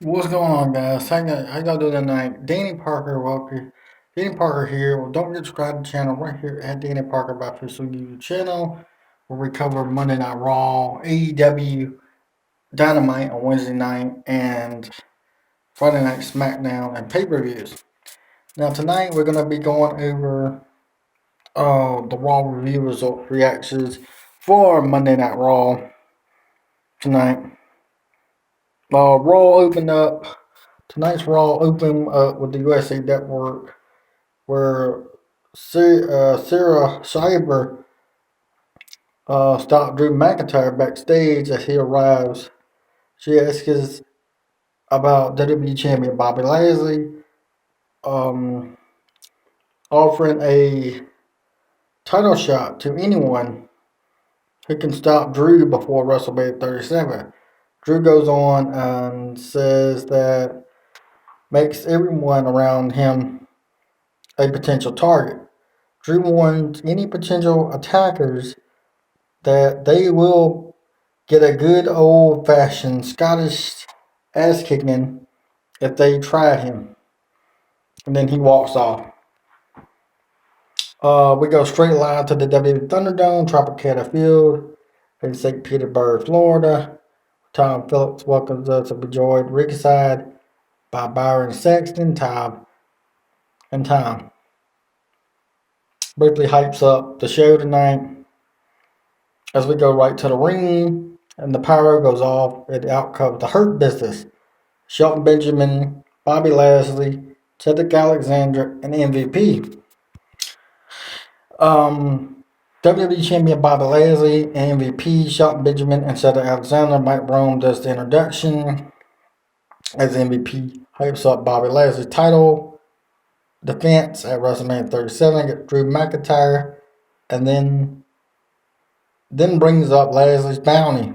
What's going on, guys? How y'all doing tonight? Danny Parker, welcome. Danny Parker here. Well, don't forget to subscribe to the channel right here at Danny Parker by Official YouTube channel, where we cover Monday Night Raw, AEW, Dynamite on Wednesday night, and Friday Night SmackDown and pay-per-views. Now tonight we're gonna be going over the Raw review result reactions for Monday Night Raw tonight. Raw opened up. Tonight's Raw opened up with the USA Network, where Sarah Schreiber stopped Drew McIntyre backstage as he arrives. She asks about WWE Champion Bobby Lashley um, offering a title shot to anyone who can stop Drew before WrestleMania 37. Drew goes on and says that makes everyone around him a potential target. Drew warns any potential attackers that they will get a good old-fashioned Scottish ass-kicking if they try him. And then he walks off. We go straight live to the WWE Thunderdome, Tropicana Field in St. Petersburg, Florida. Tom Phillips welcomes us to be joined ringside by Byron Saxton, Tom. Ripley hypes up the show tonight as we go right to the ring, and the pyro goes off, and out comes the Hurt Business. Shelton Benjamin, Bobby Lashley, Cedric Alexander, and MVP. WWE Champion Bobby Lashley and MVP Shelton Benjamin and Cedric Alexander. Mike Rome does the introduction as MVP hypes up Bobby Lashley's title defense at WrestleMania 37 against Drew McIntyre, and then brings up Lashley's bounty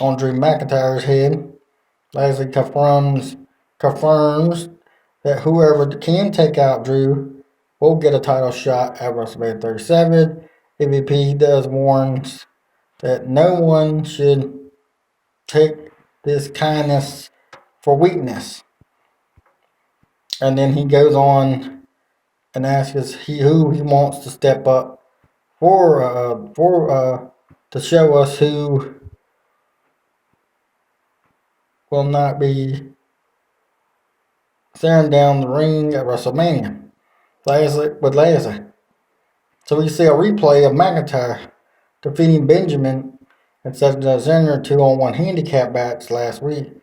on Drew McIntyre's head. Lashley confirms that whoever can take out Drew will get a title shot at WrestleMania 37. MVP does warns that no one should take this kindness for weakness. And then he goes on and asks who he wants to step up to show us who will not be staring down the ring at WrestleMania. Lashley. So we see a replay of McIntyre defeating Benjamin and Cedric Alexander 2-on-1 handicap match last week,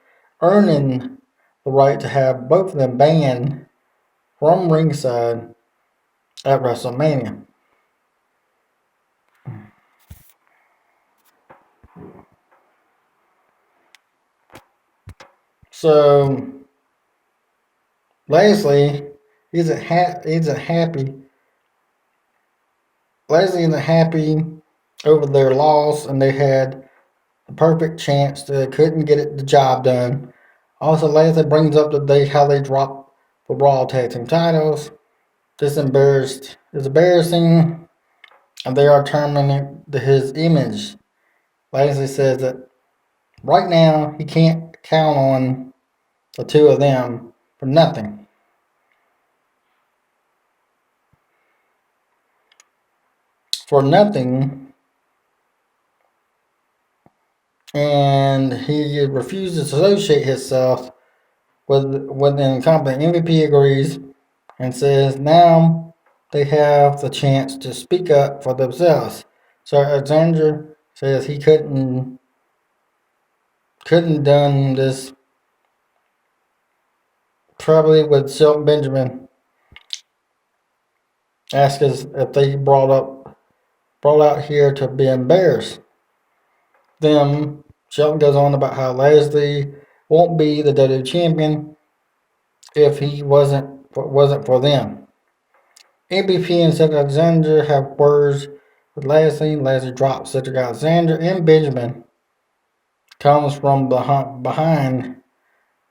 earning the right to have both of them banned from ringside at WrestleMania. So Lashley isn't happy. Lashley isn't happy over their loss, and they had the perfect chance. They couldn't get the job done. Also, Lashley brings up how they dropped the Raw Tag Team titles. This is embarrassing, and they are terminating his image. Lashley says that right now he can't count on the two of them for nothing. And he refuses to associate himself with an company. MVP agrees and says now they have the chance to speak up for themselves. So Alexander says he couldn't done this probably with Shelton Benjamin. Ask us if they brought out here to be embarrassed. Then Shelton goes on about how Lashley won't be the WWE champion if he wasn't for them. MVP and Cedric Alexander have words with Lashley. Lashley drops Cedric Alexander, and Benjamin comes from behind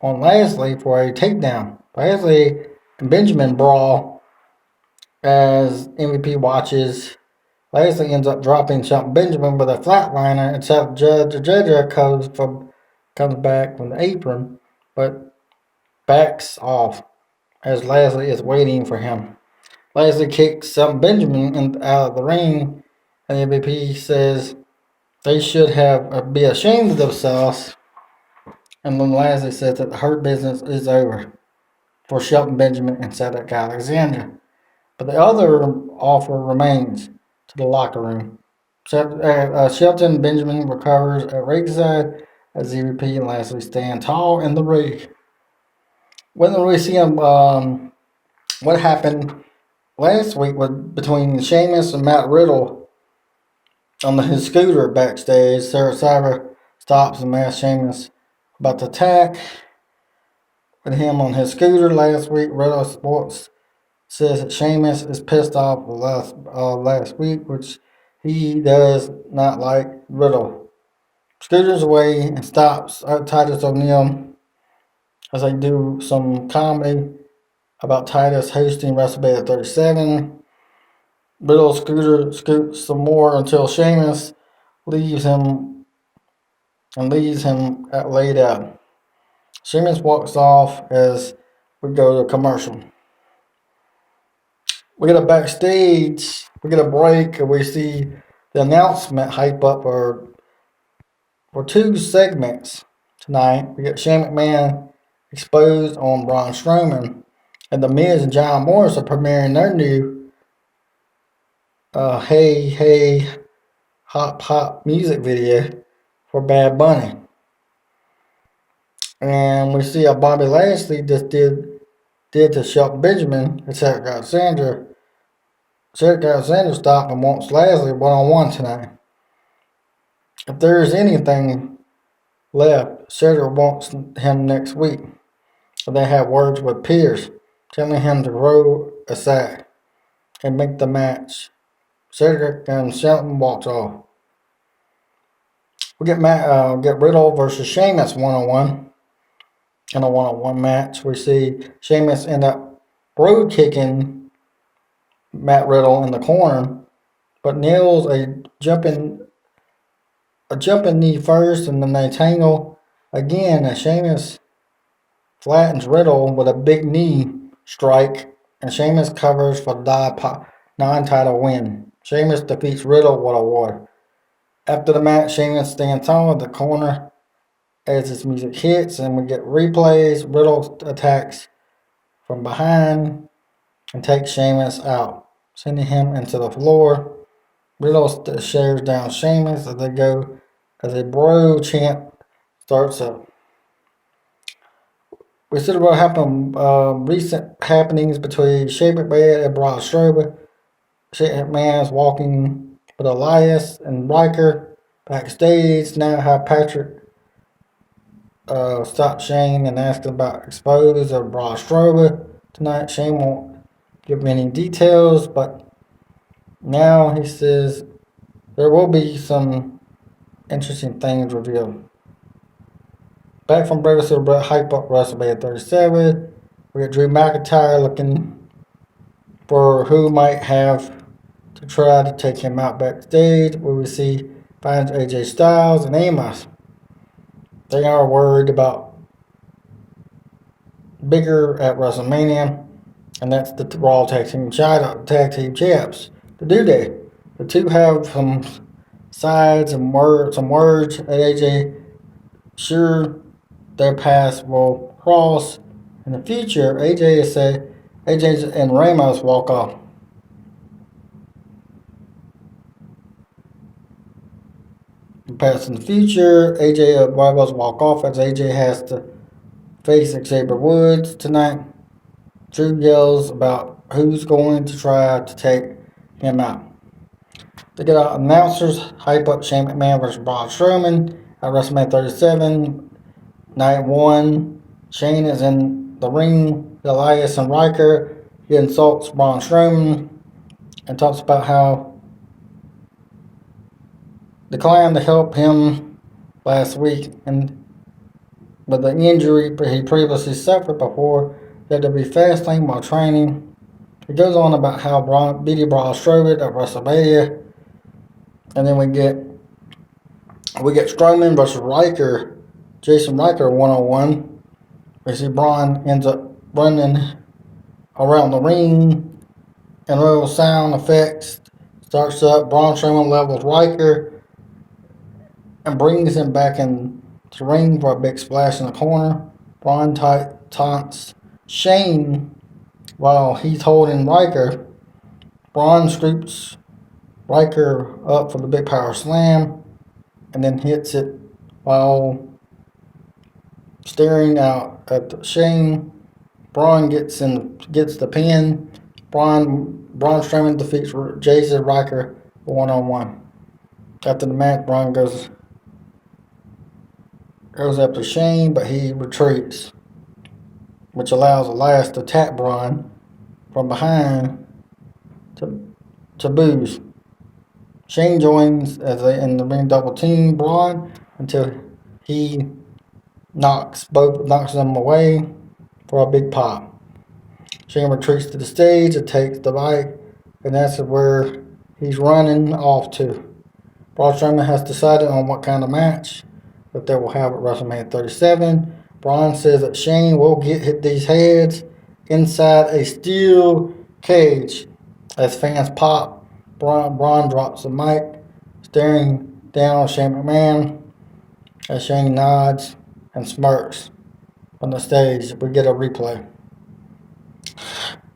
on Lashley for a takedown. Lashley and Benjamin brawl as MVP watches. Lashley ends up dropping Shelton Benjamin with a flatliner, and Cedric comes from comes back from the apron, but backs off as Lashley is waiting for him. Lashley kicks Benjamin out of the ring, and the MVP says they should have be ashamed of themselves. And then Lashley says that the Hurt Business is over for Shelton Benjamin and Cedric Alexander. But the other offer remains to the locker room. Shelton Benjamin recovers at ringside as EVP and Lashley stand tall in the ring. When we see him, what happened last week was between Sheamus and Matt Riddle on his scooter backstage. Sarah Cyber stops and asks Sheamus about the attack with him on his scooter last week. Riddle Sports says that Sheamus is pissed off last week, which he does not like Riddle. Scooters away and stops Titus O'Neil as they do some comedy about Titus hosting WrestleMania 37. Riddle scoots some more until Sheamus leaves him laid out. Sheamus walks off as we go to commercial. We get a backstage, we get a break, and we see the announcement hype up for two segments tonight. We get Shane McMahon exposed on Braun Strowman, and The Miz and John Morris are premiering their new Hey Hey Hop Hop music video for Bad Bunny. And we see how Bobby Lashley just did to Shelton Benjamin and Cedric Alexander. Cedric Alexander stopped and wants Lashley one-on-one tonight. If there is anything left, Cedric wants him next week. They have words with Pierce, telling him to roll aside and make the match. Cedric and Shelton walks off. We get Riddle versus Sheamus one-on-one. In a one-on-one match, we see Sheamus end up road kicking Matt Riddle in the corner, but nails a jumping knee first, and then they tangle again as Sheamus flattens Riddle with a big knee strike, and Sheamus covers for the non-title win. Sheamus defeats Riddle with a war. After the match, Sheamus stands tall in the corner as his music hits, and we get replays. Riddle attacks from behind and takes Sheamus out, sending him into the floor. Riddle stares down Sheamus as a bro chant starts up. We see what happened, recent happenings between Shane McMahon and Braun Strowman. Shane McMahon is walking with Elias and Riker backstage. Now have Patrick stop Shane and ask about exposed of Braun Strowman tonight. Shane won't give many details, but now he says there will be some interesting things revealed. Back from break, so hype up WrestleMania 37. We got Drew McIntyre looking for who might have to try to take him out backstage, where we finds AJ Styles and Amos. They are worried about bigger at WrestleMania, and that's the Raw Tag Team Champs. The New Day. The two have some sides and some words at AJ. Sure, their paths will cross in the future. AJ and Ramos walk off. Past in the future, AJ and Ramos walk off as AJ has to face Xavier Woods tonight. Drew yells about who's going to try to take him out. They get our announcers hype up Shane McMahon versus Braun Strowman at WrestleMania 37. Night 1, Shane is in the ring with Elias and Riker. He insults Braun Strowman and talks about how declined to help him last week and with the injury he previously suffered before WWE Fastlane while training. He goes on about how beating Braun Strowman at WrestleMania, and then we get Strowman versus Riker Jason Riker one-on-one. We see Braun ends up running around the ring, and little sound effects starts up. Braun Strowman levels Riker and brings him back in the ring for a big splash in the corner. Braun taunts Shane while he's holding Riker. Braun scoops Riker up for the big power slam and then hits it while staring out at Shane. Braun gets the pin. Braun Strowman defeats Jason Riker one-on-one. After the match, Braun goes after Shane, but he retreats, which allows Elias to tap Braun from behind to booze. Shane joins as they in the ring double team Braun until he knocks them away for a big pop. Shane retreats to the stage and takes the bike, and that's where he's running off to. Braun Strowman has decided on what kind of match that they will have at WrestleMania 37. Braun says that Shane will hit these heads inside a steel cage. As fans pop, Braun drops the mic, staring down on Shane McMahon. As Shane nods and smirks on the stage, we get a replay.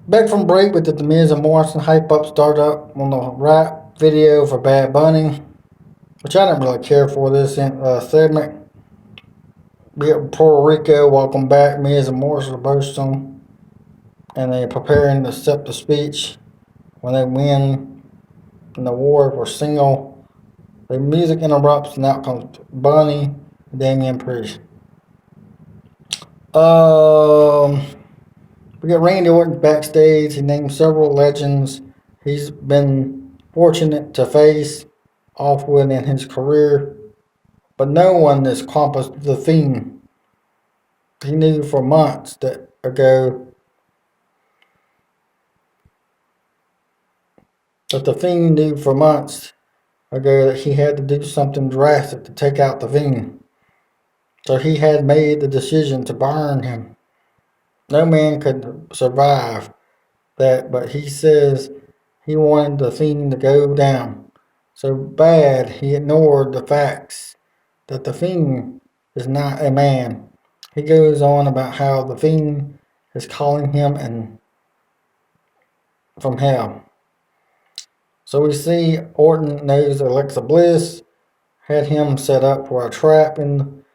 Back from break, we did the Miz and Morrison hype up start up on the rap video for Bad Bunny, which I didn't really care for this segment. We got Puerto Rico, welcome back. Miz and Morrison are both on, and they're preparing to accept the speech when they win in the war for single. The music interrupts, and out comes Bunny and Damian Priest. We got Randy Orton backstage. He named several legends he's been fortunate to face off with in his career, but no one has accomplished the Fiend. He knew for months ago that he had to do something drastic to take out the Fiend. So he had made the decision to burn him. No man could survive that, but he says he wanted the Fiend to go down so bad he ignored the facts that the Fiend is not a man. He goes on about how the Fiend is calling him from hell. So we see Orton knows Alexa Bliss had him set up for a trap in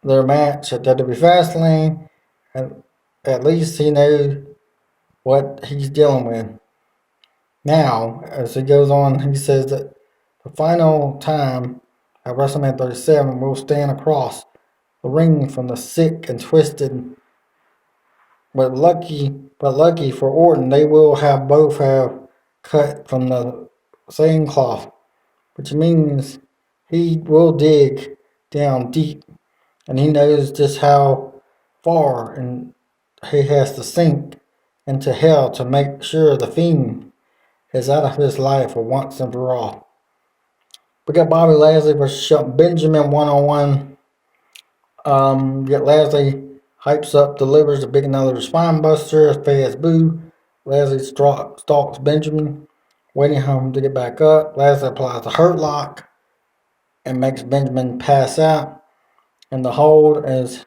their match at WWE Fastlane, and at least he knows what he's dealing with. Now, as he goes on, he says that the final time at WrestleMania 37 will stand across the ring from the sick and twisted. But lucky for Orton, they will both have cut from the same cloth, which means he will dig down deep, and he knows just how far and he has to sink into hell to make sure the Fiend is out of his life for once and for all. We got Bobby Lashley versus Shelton Benjamin one-on-one. We got Lashley hypes up, delivers a big another spine buster, a fast boo. Lashley stalks Benjamin, waiting for him to get back up. Lashley applies the hurt lock and makes Benjamin pass out. And the hold is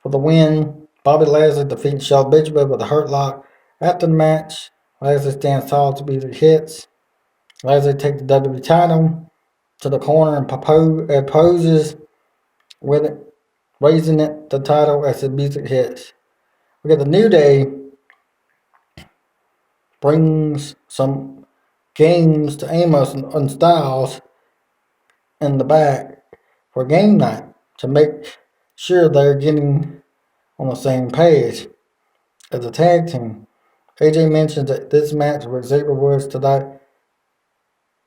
for the win. Bobby Lashley defeats Shelton Benjamin with a hurt lock. After the match, Lashley stands tall to beat the hits. Lashley takes the WWE title to the corner and poses with it, raising the title as the music hits. We got the New Day brings some games to Amos and Styles in the back for game night to make sure they're getting on the same page as a tag team. AJ mentions that this match with Xavier Woods tonight,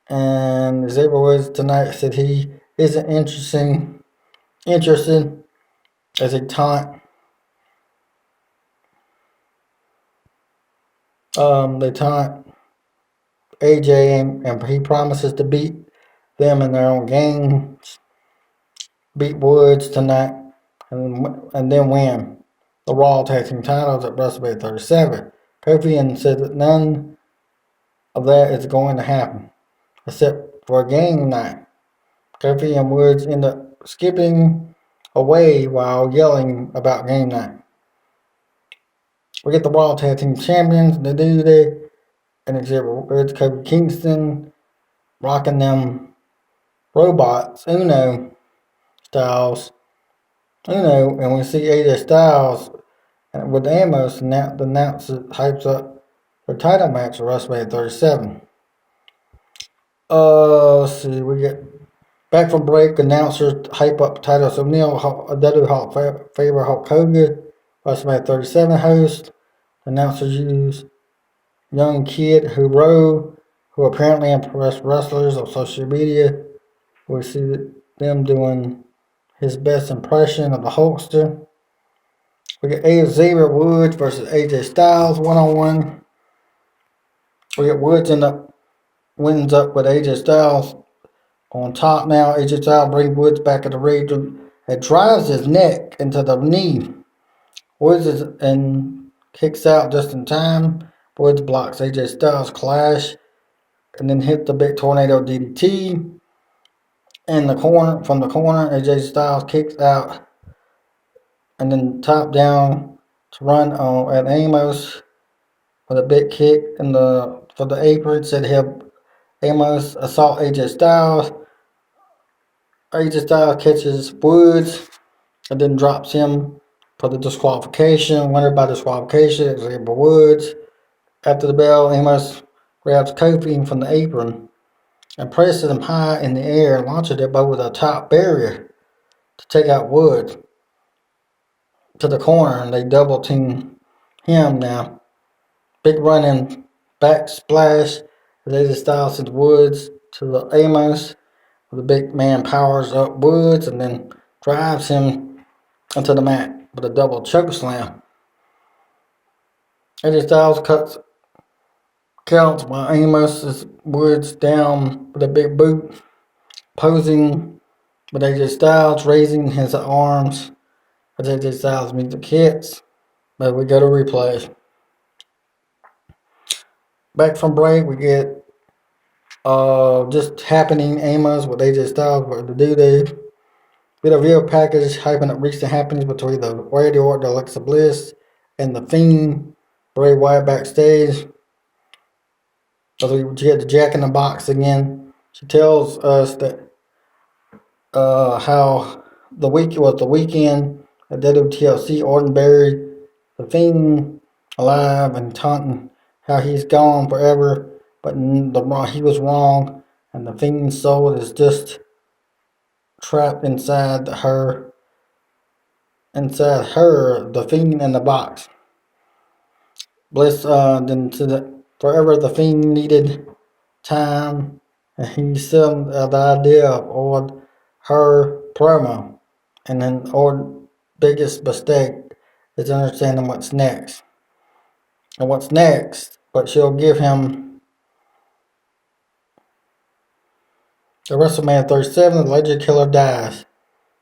and Xavier Woods tonight said he isn't interested as a taunt. They taunt AJ and he promises to beat them in their own games. Beat Woods tonight. and then win the Raw Tag Team titles at WrestleMania 37. Kofi said that none of that is going to happen, except for a game night. Kofi and Woods end up skipping away while yelling about game night. We get the Raw Tag Team Champions, the New Day, and Xavier Woods, Kofi Kingston, rocking them robots, Uno Styles, and we see AJ Styles with Amos, and the announcer hypes up their title match at WrestleMania 37. Let's see, we get back from break, announcers hype up Titus O'Neil, WWE Hall of Famer Hulk Hogan, WrestleMania 37 host. Announcers use young kid Hero, who apparently impressed wrestlers on social media. We see them doing his best impression of the Hulkster. We get Xavier Woods versus AJ Styles 1-on-1. We get Woods wins up with AJ Styles on top now. AJ Styles brings Woods back in the ring and drives his neck into the knee. Woods and kicks out just in time. Woods blocks AJ Styles' clash and then hit the big tornado DDT. In the corner, from the corner, AJ Styles kicks out and then top down to run at Amos with a big kick for the apron. Said Amos assault AJ Styles. AJ Styles catches Woods and then drops him for the disqualification. Winner by disqualification, Xavier Woods. After the bell, Amos grabs Kofi from the apron and presses him high in the air and launches it over the top barrier to take out Woods to the corner, and they double team him now. Big running back splash. AJ Styles sends Woods to the Amos. The big man powers up Woods and then drives him onto the mat with a double choke slam. AJ Styles counts while Amos is Woods down with a big boot, posing with AJ Styles, raising his arms as AJ Styles music hits. But we go to replay. Back from break, we get just happening Amos with AJ Styles with the D-Day. We had a video package hyping up recent happenings between the Randy Orton, Alexa Bliss, and the Fiend, Bray Wyatt backstage. So we get the Jack in the Box again. She tells us that how the week was the weekend at WTLC. Orton buried the Fiend alive and taunting how he's gone forever, but he was wrong, and the Fiend's soul is just trapped inside her, the Fiend in the box. Bliss then forever the Fiend needed time, and he still the idea of her promo, and then biggest mistake is understanding what's next. And what's next, but she'll give him the WrestleMania 37, the Legend Killer dies.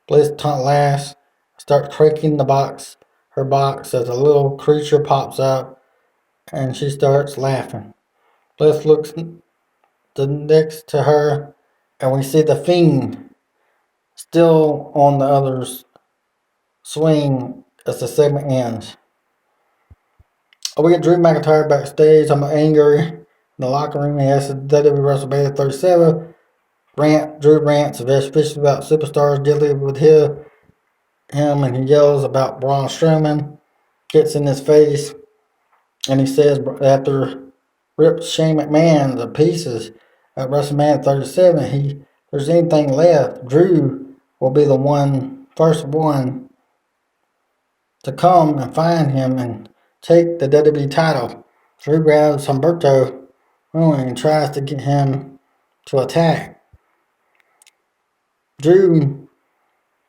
Bliss laughs, starts creaking her box as a little creature pops up, and she starts laughing. Bliss looks next to her, and we see the Fiend still on the other's swing as the segment ends. We get Drew McIntyre backstage. I'm angry in the locker room. He asks WWE WrestleMania 37. Drew rants vicious about superstars dealing with him, and he yells about Braun Strowman. Gets in his face, and he says after ripped Shane McMahon to pieces at WrestleMania 37, if there's anything left, Drew will be the first one to come and find him and take the WWE title. Drew grabs Humberto and tries to get him to attack. Drew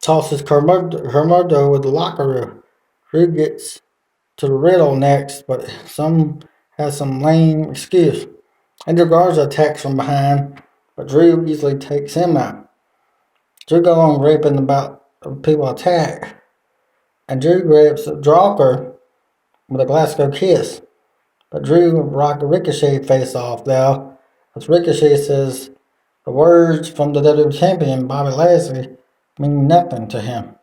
tosses Humberto with the locker room. Drew gets to the Riddle next, but has some lame excuse. Andrew Garza attacks from behind, but Drew easily takes him out. Drew goes on raping about people attack. and Drew grabs Drawker with a Glasgow kiss. But Drew rocked a Ricochet face off though, as Ricochet says the words from the WWE Champion Bobby Lashley mean nothing to him.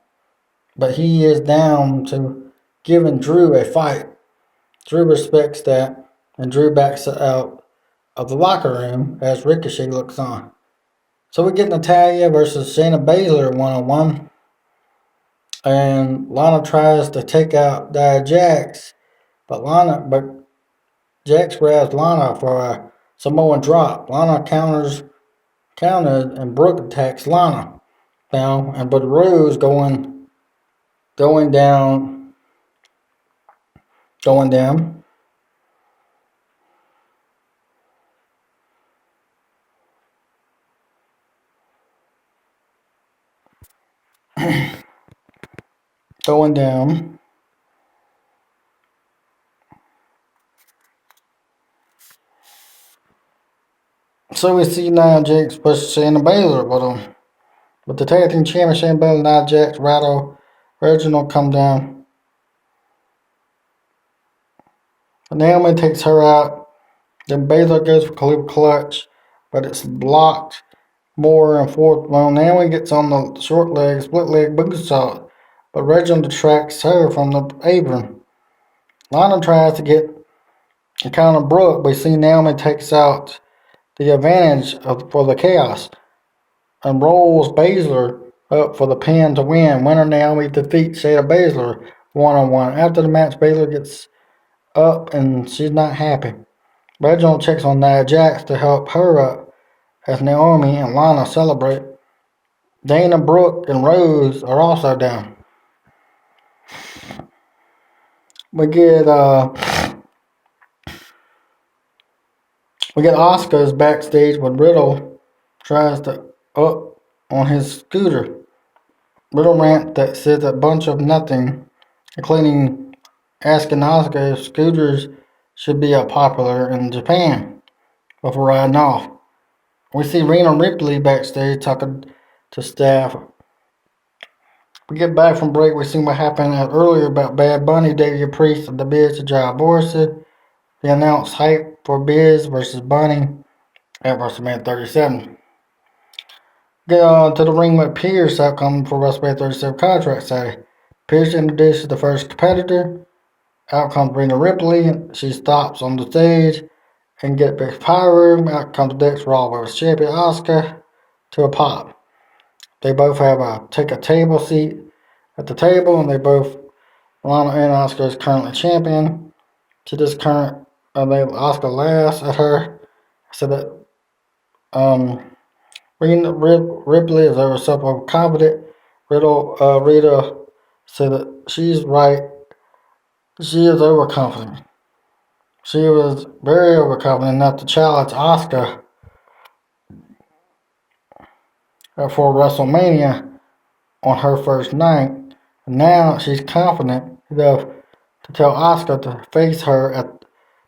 But he is down to giving Drew a fight. Drew respects that, and Drew backs out of the locker room as Ricochet looks on. So we get Natalya versus Shayna Baszler 1-on-1. And Lana tries to take out Jax, but Jax grabs Lana for a Samoan drop. Lana countered, and Brooke attacks Lana down, and but Rose going down, going down. Going down. So we see Nia Jax push Shayna Baszler, but the tag team champion Shayna Baszler, Nia Jax, Rattle, Reginald come down. Naomi takes her out. Then Baszler goes for clutch, but it's blocked more and forth. Well, Naomi gets on the short leg, split leg boot shot, but Reginald detracts her from the apron. Lana tries to get a counter Brooke, but we see Naomi takes out the advantage for the chaos and rolls Baszler up for the pin to win. Winner Naomi defeats Shayna Baszler 1-on-1. After the match, Baszler gets up and she's not happy. Reginald checks on Nia Jax to help her up as Naomi and Lana celebrate. Dana, Brooke, and Rose are also down. We get Asuka's backstage when Riddle tries to up on his scooter. Riddle rant that says a bunch of nothing, including asking Asuka if scooters should be popular in Japan before riding off. We see Rhea Ripley backstage talking to staff. We get back from break. We see what happened earlier about Bad Bunny, Davey Priest, and the Biz to Giant Morrison. They announced hype for Biz versus Bunny at WrestleMania 37. Get on to the ring with Pierce outcome for WrestleMania 37 contract Saturday. Pierce introduces the first competitor. Out comes Rhea Ripley. She stops on the stage and get back power room. Out comes Dex Raw vs. Champion Asuka to a pop. They both take a table seat at the table, and Lana and Asuka is currently champion. Asuka laughs at her, so that Ripley is over self-confident. Rita said that she's right. She is overconfident. She was very overconfident enough to challenge Asuka for WrestleMania on her first night. And now she's confident enough to tell Asuka to face her.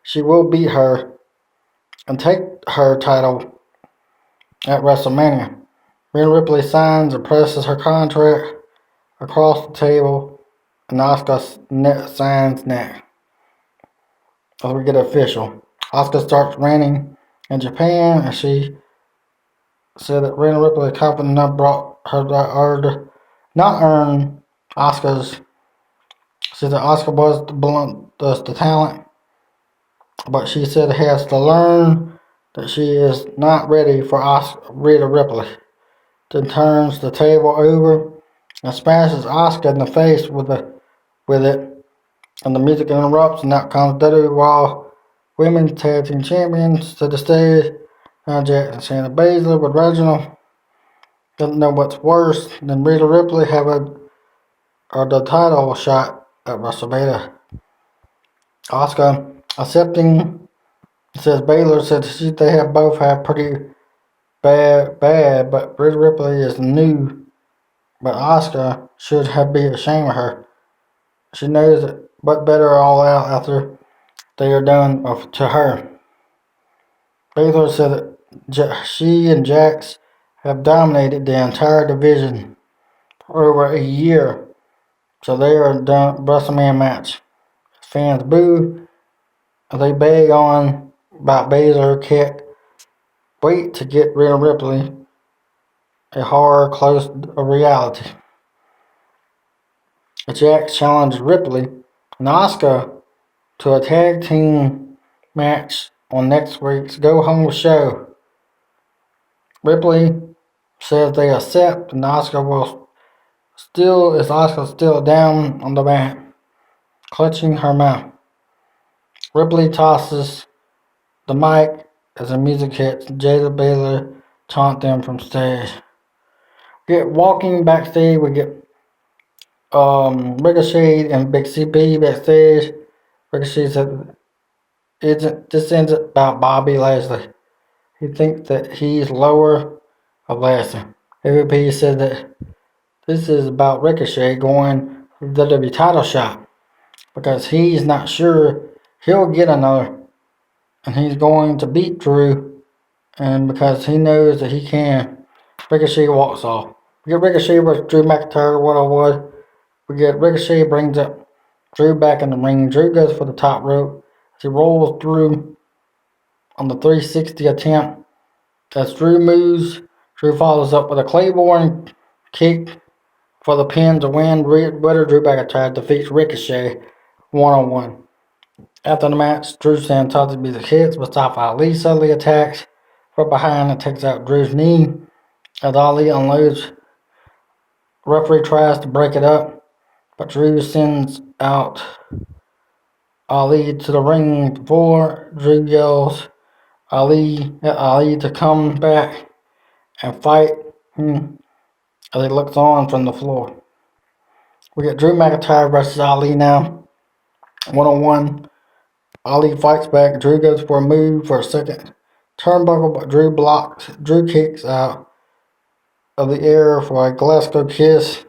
She will beat her and take her title at WrestleMania. Rhea Ripley signs and presses her contract across the table, and Asuka signs next. As we get official, Asuka starts ranting in Japan, and she said that Rhea Ripley confident enough brought her not earn Asuka's. She said that Asuka was the talent, but she said he has to learn that she is not ready for Rhea Ripley. Then turns the table over and smashes Asuka in the face with it. And the music interrupts, and out comes WWE Women's Tag Team Champions to the stage. Nia Jax and Shayna Baszler with Reginald. Doesn't know what's worse than Rhea Ripley having the title shot at WrestleMania. Asuka accepting, says Baszler said they both have pretty bad, but Rhea Ripley is new, but Asuka should be ashamed of her. She knows it, but better all out after they are done to her. Baszler said that she and Jax have dominated the entire division for over a year, So they are done WrestleMania match. Fans boo. They beg on about Baszler can't wait to get rid of Ripley. A horror close to reality. Jax challenges Ripley and Asuka to a tag team match on next week's Go Home show. Ripley says they accept, and Asuka still down on the mat, clutching her mouth. Ripley tosses the mic as the music hits. Jada Baylor taunt them from stage. We get walking backstage. We get Ricochet and Big CP backstage. Ricochet said, this isn't about Bobby Lashley. He thinks that he's lower of Lashley. MVP said that this is about Ricochet going to the WWE title shot because he's not sure he'll get another, and he's going to beat Drew, and because he knows that he can. Ricochet walks off. We get Ricochet versus Drew McIntyre 101. We get Ricochet brings up Drew back in the ring. Drew goes for the top rope. He rolls through on the 360 attempt. As Drew moves, Drew follows up with a Claymore kick for the pin to win. Winner Drew McIntyre defeats Ricochet 1-on-1. After the match, Drew Santos music hits. Mustafa Ali suddenly attacks from behind and takes out Drew's knee. As Ali unloads, referee tries to break it up, but Drew sends out Ali to the ring floor. Drew yells Ali to come back and fight him as he looks on from the floor. We get Drew McIntyre versus Ali now. 1-on-1. Ali fights back. Drew goes for a move for a second turnbuckle, but Drew blocks. Drew kicks out of the air for a Glasgow kiss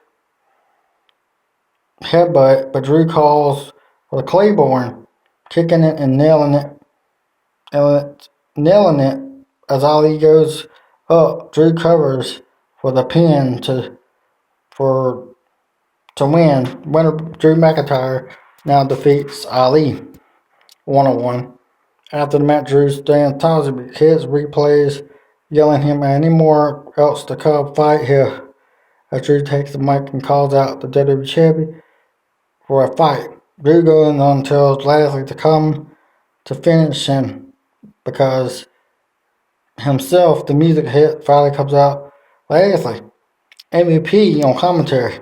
headbutt, but Drew calls for the Claymore, kicking it and nailing it as Ali goes up. Drew covers for the pin to win. Winner Drew McIntyre now defeats Ali 1-on-1. After the match, Drew stands tall as kids replays, yelling him anymore else to come fight here. As Drew takes the mic and calls out the WWE champion for a fight. Drew goes on and tells Lashley to come to finish him because himself, the music hit finally comes out. Lashley, MVP on commentary.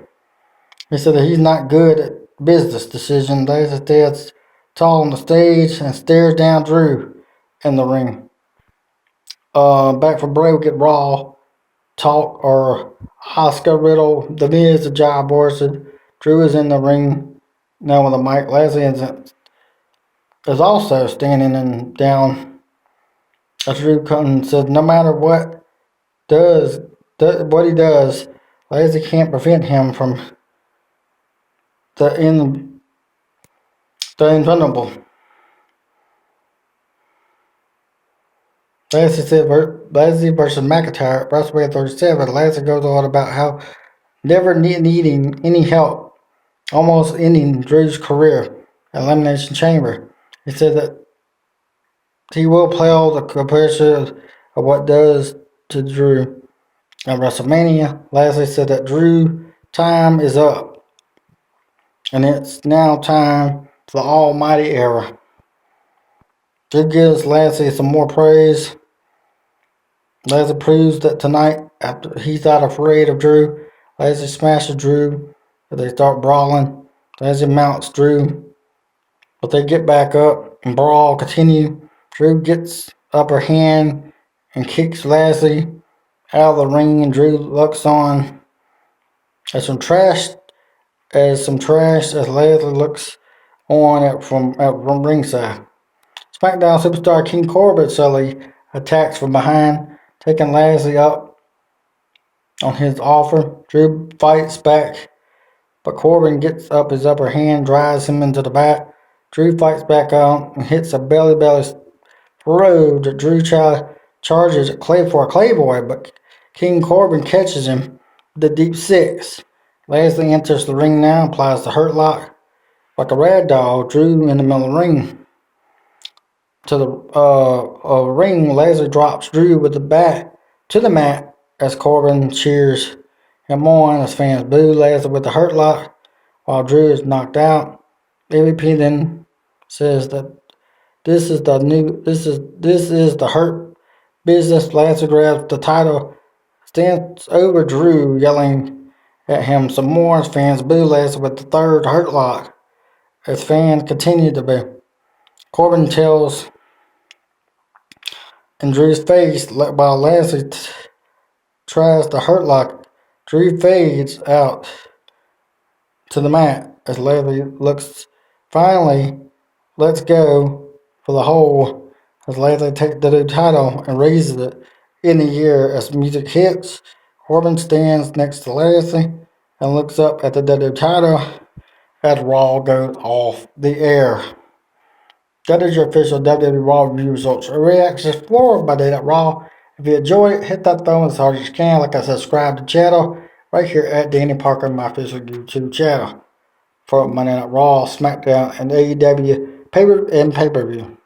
He said that he's not good at business decisions. Lashley stands tall on the stage and stares down Drew in the ring. Back for break, we get Raw talk or Asuka Riddle, The Miz, the Job Morrison. Drew is in the ring now with a mic. Lashley is also standing and down. As Drew comes and says, no matter what he does, Lashley can't prevent him from the invulnerable. Lashley versus McIntyre at WrestleMania 37. Lashley goes on about how never needing any help, almost ending Drew's career at Elimination Chamber. He said that he will play all the comparison of what does to Drew at WrestleMania. Lashley said that Drew time is up, and it's now time for the Almighty era. Drew gives Lashley some more praise. Lashley proves that tonight, after he's not afraid of Drew. Lashley smashes Drew as they start brawling. Lashley mounts Drew, but they get back up and brawl continue. Drew gets upper hand and kicks Lashley out of the ring, and Drew looks on as some trash as Lashley looks on from ringside. SmackDown superstar King Corbin suddenly attacks from behind, taking Lashley up on his offer. Drew fights back, but Corbin gets up his upper hand, drives him into the back. Drew fights back out and hits a belly throw that Drew charges for a Claymore, but King Corbin catches him with the deep six. Lashley enters the ring now, applies the hurt lock. Like a rag doll, Drew in the middle of the ring. To the ring, Lashley drops Drew with the bat to the mat as Corbin cheers him on as fans boo Lashley with the hurt lock while Drew is knocked out. MVP then says that this is the hurt business. Lashley grabs the title, stands over Drew, yelling at him some more as fans boo Lashley with the third hurt lock. As fans continue to boo, Corbin tells in Drew's face while Lashley tries to hurt lock. Drew fades out to the mat as Lashley finally lets go for the hold as Lashley takes the new title and raises it in the air as music hits. Corbin stands next to Lashley and looks up at the WWE title as Raw goes off the air. That is your official WWE Raw review results or reactions for Monday Night Raw. If you enjoy it, hit that thumb as hard as you can. Like I said, subscribe to the channel right here at Danny Parker, my official YouTube channel for Monday Night Raw, SmackDown, and AEW pay-per-view.